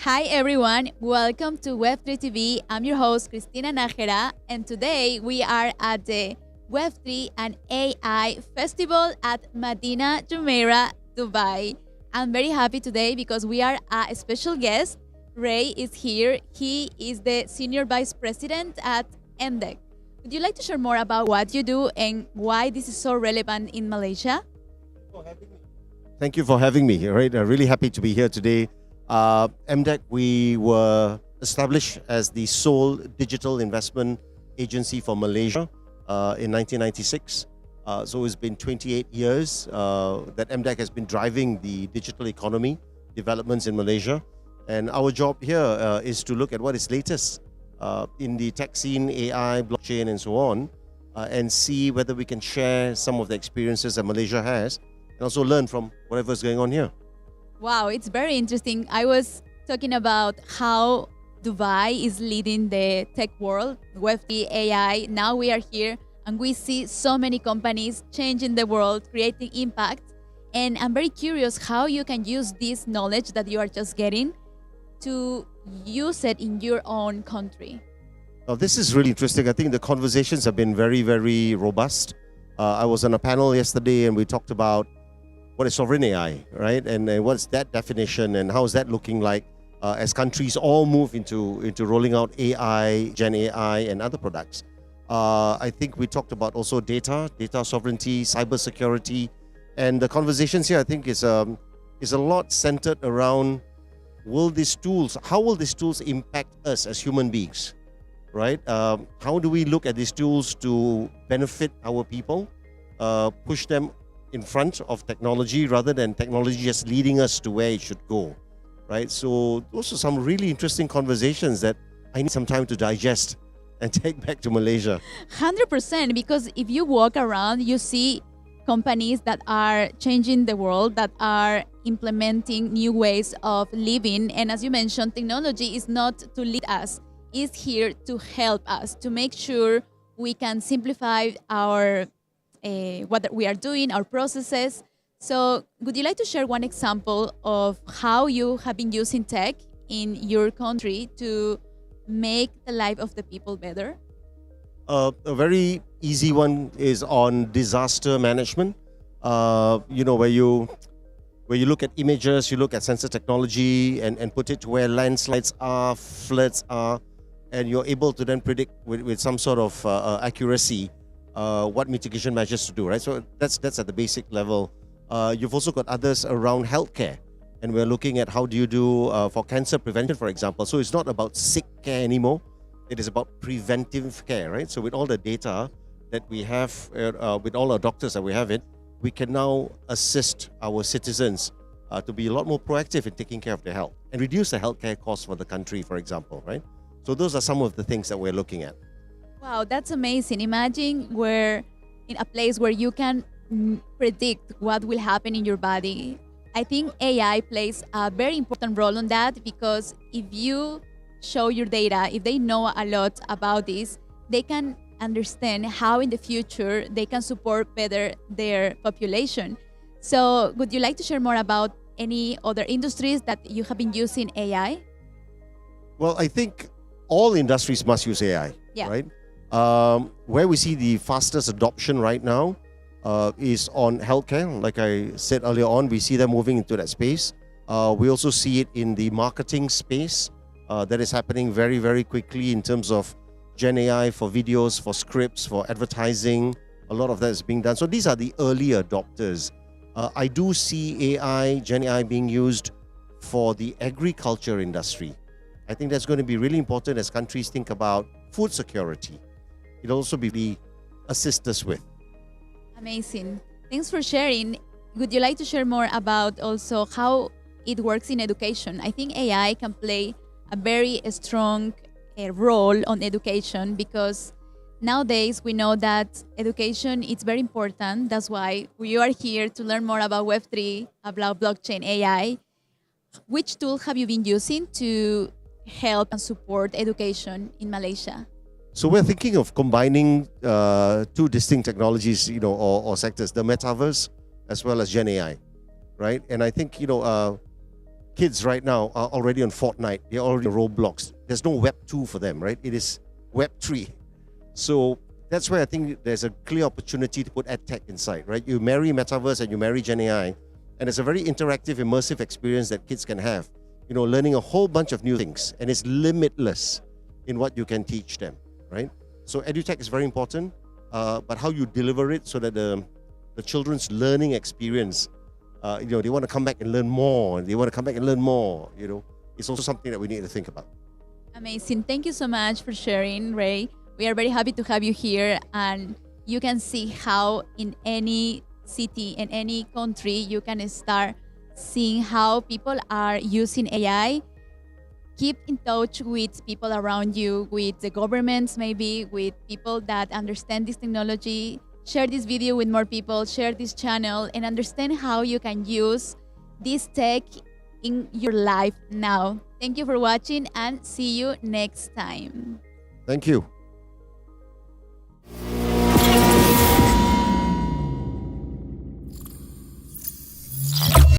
Hi everyone, welcome to Web3 TV. I'm your host Cristina Nájera, and today we are at the Web3 and AI Festival at Medina Jumeirah, Dubai. I'm very happy today because we are a special guest. Ray is here. He is the Senior Vice President at Emdex. Would you like to share more about what you do and why this is so relevant in Malaysia? Thank you for having me. Right, really happy to be here today. Emdex, we were established as the sole digital investment agency for Malaysia in 1996. So it's been 28 years that Emdex has been driving the digital economy developments in Malaysia. And our job here is to look at what is latest in the tech scene, AI, blockchain, and so on, and see whether we can share some of the experiences that Malaysia has and also learn from whatever's going on here. Wow, it's very interesting. I was talking about how Dubai is leading the tech world, Web3, AI. Now we are here and we see so many companies changing the world, creating impact. And I'm very curious how you can use this knowledge that you are just getting to use it in your own country. Now, this is really interesting. I think the conversations have been very, very robust. I was on a panel yesterday and we talked about what is sovereign AI, right? And what's that definition and how is that looking like as countries all move into rolling out AI, Gen AI and other products. I think we talked about also data sovereignty, cybersecurity, and the conversations here I think is a lot centered around how will these tools impact us as human beings, right? How do we look at these tools to benefit our people, push them in front of technology rather than technology just leading us to where it should go, right? So those are some really interesting conversations that I need some time to digest and take back to Malaysia. 100%, because if you walk around, you see companies that are changing the world, that are implementing new ways of living. And as you mentioned, technology is not to lead us, it's here to help us, to make sure we can simplify our what we are doing, our processes. So would you like to share one example of how you have been using tech in your country to make the life of the people better? A very easy one is on disaster management. Where you look at images, you look at sensor technology and put it to where landslides are, floods are, and you're able to then predict with some sort of accuracy what mitigation measures to do, right? So that's at the basic level. You've also got others around healthcare, and we're looking at how do you do for cancer prevention, for example. So it's not about sick care anymore. It is about preventive care, right? So with all the data that we have, with all our doctors that we have we can now assist our citizens to be a lot more proactive in taking care of their health and reduce the healthcare costs for the country, for example, right? So those are some of the things that we're looking at. Wow, that's amazing. Imagine we're in a place where you can predict what will happen in your body. I think AI plays a very important role on that, because if you show your data, if they know a lot about this, they can understand how in the future they can support better their population. So would you like to share more about any other industries that you have been using AI? Well, I think all industries must use AI, right? Where we see the fastest adoption right now is on healthcare. Like I said earlier on, we see them moving into that space. We also see it in the marketing space. That is happening very, very quickly in terms of Gen AI for videos, for scripts, for advertising. A lot of that is being done. So these are the early adopters. I do see AI, Gen AI being used for the agriculture industry. I think that's going to be really important as countries think about food security. It'll also be assist us with. Amazing. Thanks for sharing. Would you like to share more about also how it works in education? I think AI can play a very strong role on education, because nowadays we know that education is very important. That's why we are here to learn more about Web3, about blockchain, AI. Which tool have you been using to help and support education in Malaysia? So we're thinking of combining two distinct technologies, or sectors, the metaverse as well as Gen AI, right? And I think, kids right now are already on Fortnite. They're already on Roblox. There's no Web 2 for them, right? It is Web 3. So that's where I think there's a clear opportunity to put EdTech inside, right? You marry Metaverse and you marry Gen AI, and it's a very interactive, immersive experience that kids can have, learning a whole bunch of new things, and it's limitless in what you can teach them, right? So EduTech is very important, but how you deliver it so that the children's learning experience, they want to come back and learn more, it's also something that we need to think about. Amazing. Thank you so much for sharing, Ray. We are very happy to have you here, and you can see how in any city, in any country, you can start seeing how people are using AI. Keep in touch with people around you, with the governments, maybe with people that understand this technology. Share this video with more people, share this channel, and understand how you can use this tech in your life now. Thank you for watching, and see you next time. Thank you.